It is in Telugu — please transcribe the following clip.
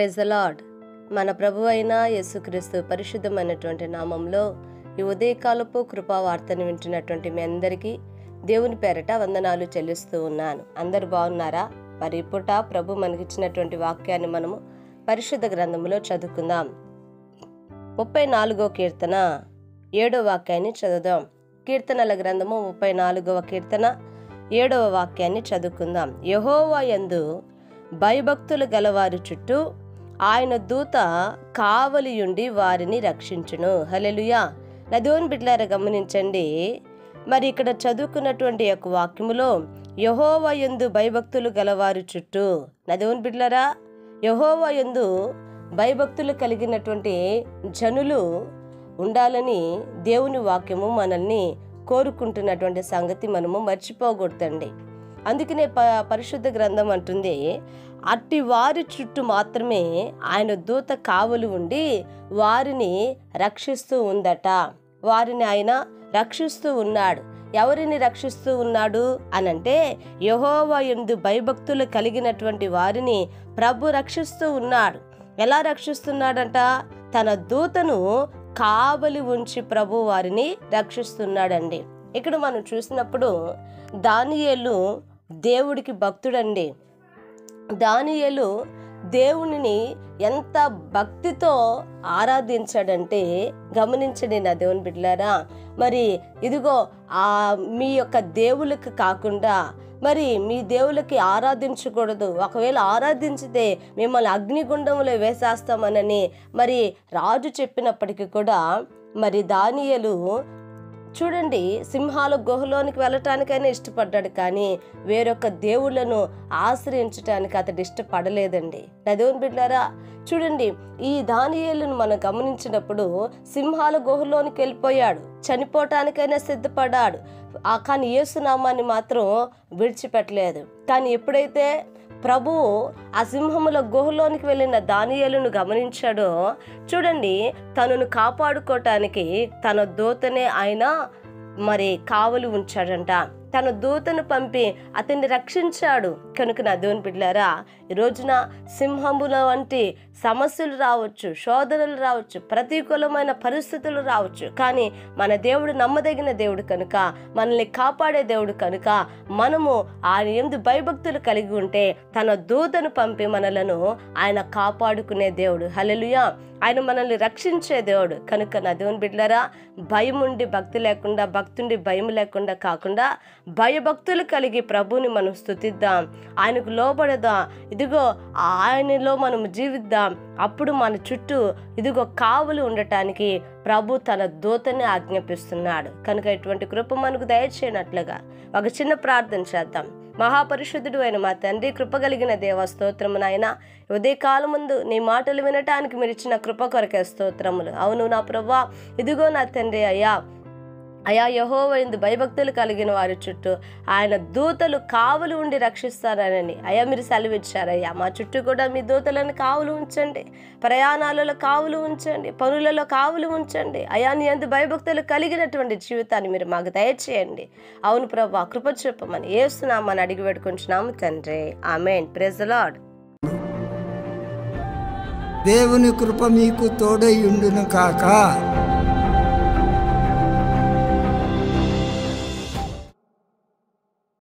Praise the lord. మన ప్రభు అయిన యేసుక్రీస్తు పరిశుద్ధమైనటువంటి నామంలో ఈ ఉదయకాలపు కృపావార్తను వింటున్నటువంటి మీ అందరికీ దేవుని పేరట వందనాలు చెల్లిస్తూ ఉన్నాను. అందరు బాగున్నారా? మరి ఇప్పుట ప్రభు మనకిచ్చినటువంటి వాక్యాన్ని మనము పరిశుద్ధ గ్రంథంలో చదువుకుందాం. 34వ కీర్తన 7వ వాక్యాన్ని చదువుదాం. కీర్తనల గ్రంథము 34వ కీర్తన 7వ వాక్యాన్ని చదువుకుందాం. యెహోవా యందు భయభక్తులు గలవారి చుట్టూ ఆయన దూత కావలియుండి వారిని రక్షించును. హల్లెలూయా. నా దేవుని బిడ్డలారా గమనించండి. మరి ఇక్కడ చదువుకున్నటువంటి యొక్క వాక్యములో యెహోవా యందు భయభక్తులు గలవారి చుట్టూ, నా దేవుని బిడ్డలారా, యెహోవా యందు భయభక్తులు కలిగినటువంటి జనులు ఉండాలని దేవుని వాక్యము మనల్ని కోరుకుంటున్నటువంటి సంగతి మనము మర్చిపోకూడదండి. అందుకనే పరిశుద్ధ గ్రంథం అంటుంది, అట్టి వారి చుట్టూ మాత్రమే ఆయన దూత కావలి ఉండి వారిని రక్షిస్తూ ఉందట. వారిని ఆయన రక్షిస్తూ ఉన్నాడు. ఎవరిని రక్షిస్తూ ఉన్నాడు అనంటే, యెహోవా యందు భయభక్తులు కలిగినటువంటి వారిని ప్రభు రక్షిస్తూ ఉన్నాడు. ఎలా రక్షిస్తున్నాడంట? తన దూతను కావలి ఉంచి ప్రభు వారిని రక్షిస్తున్నాడండి. ఇక్కడ మనం చూసినప్పుడు దానియేలు దేవుడికి భక్తుడండి. దానియేలు దేవునిని ఎంత భక్తితో ఆరాధించాడంటే గమనించండి నా దేవుని బిడ్డలారా. మరి ఇదిగో మీ యొక్క దేవుళ్ళకి కాకుండా మరి మీ దేవుళ్ళకి ఆరాధించకూడదు, ఒకవేళ ఆరాధించితే మిమ్మల్ని అగ్నిగుండంలో వేసేస్తామనని మరి రాజు చెప్పినప్పటికీ కూడా మరి దానియేలు చూడండి, సింహాల గుహలోనికి వెళ్ళటానికైనా ఇష్టపడ్డాడు, కానీ వేరొక దేవుళ్ళను ఆశ్రయించడానికి అతడు ఇష్టపడలేదండి. నా దేవుని బిడ్డలారా, చూడండి, ఈ దానియేలును మనం గమనించినప్పుడు సింహాల గుహలోనికి వెళ్ళిపోయాడు, చనిపోవటానికైనా సిద్ధపడ్డాడు, కానీ యేసునామాన్ని మాత్రం విడిచిపెట్టలేదు. కానీ ఎప్పుడైతే ప్రభువు ఆ సింహముల గుహలోనికి వెళ్ళిన దానియేలును గమనించాడో, చూడండి, తనను కాపాడుకోవటానికి తన దూతనే ఆయన మరి కావలి ఉంచాడంట. తన దూతను పంపి అతన్ని రక్షించాడు. కనుక నా దేవుని బిడ్డలారా, ఈ రోజున సింహముల వంటి సమస్యలు రావచ్చు, శోధనలు రావచ్చు, ప్రతికూలమైన పరిస్థితులు రావచ్చు, కానీ మన దేవుడు నమ్మదగిన దేవుడు కనుక, మనల్ని కాపాడే దేవుడు కనుక, మనము ఆయన యందు భయభక్తులు కలిగి ఉంటే తన దూతను పంపి మనలను ఆయన కాపాడుకునే దేవుడు. హల్లెలూయా. ఆయన మనల్ని రక్షించే దేవుడు. కనుక నా దేవుని బిడ్డలారా, భయం ఉండి భక్తి లేకుండా, భక్తుండి భయం లేకుండా కాకుండా భయభక్తులు కలిగి ప్రభువుని మనం స్తుతిద్దాం, ఆయనకు లోబడదాం. ఇదిగో ఆయనలో మనం జీవిద్దాం. అప్పుడు మన చుట్టూ ఇదిగో కావులు ఉండటానికి ప్రభు తన దూతని ఆజ్ఞాపిస్తున్నాడు. కనుక ఇటువంటి కృప మనకు దయచేయనట్లుగా ఒక చిన్న ప్రార్థన చేద్దాం. మహాపరిశుద్ధుడు అయిన మా తండ్రి, కృపగలిగిన దేవ, స్తోత్రము నాయన. ఉదయకాలం ముందు నీ మాటలు వినటానికి మీరు ఇచ్చిన కృప కొరకే స్తోత్రములు. అవును నా ప్రభువా, ఇదిగో నా తండ్రి, అయా యెహోవా యందు భయభక్తులు కలిగిన వారి చుట్టూ ఆయన దూతలు కావులు ఉండి రక్షిస్తారని అయ్యా మీరు సెలవిచ్చారయ్యా. మా చుట్టూ కూడా మీ దూతలను కావులు ఉంచండి, ప్రయాణాలలో కావులు ఉంచండి, పనులలో కావులు ఉంచండి. అయా నీ యందు భయభక్తులు కలిగినటువంటి జీవితాన్ని మీరు మాకు దయచేయండి. అవును ప్రభువా, కృప చూపమని యేసునామని అడిగి పెట్టుకుంటున్నాము తండ్రి. ఆమేన్. Praise the lord. దేవుని కృప మీకు తోడై ఉండును కాక.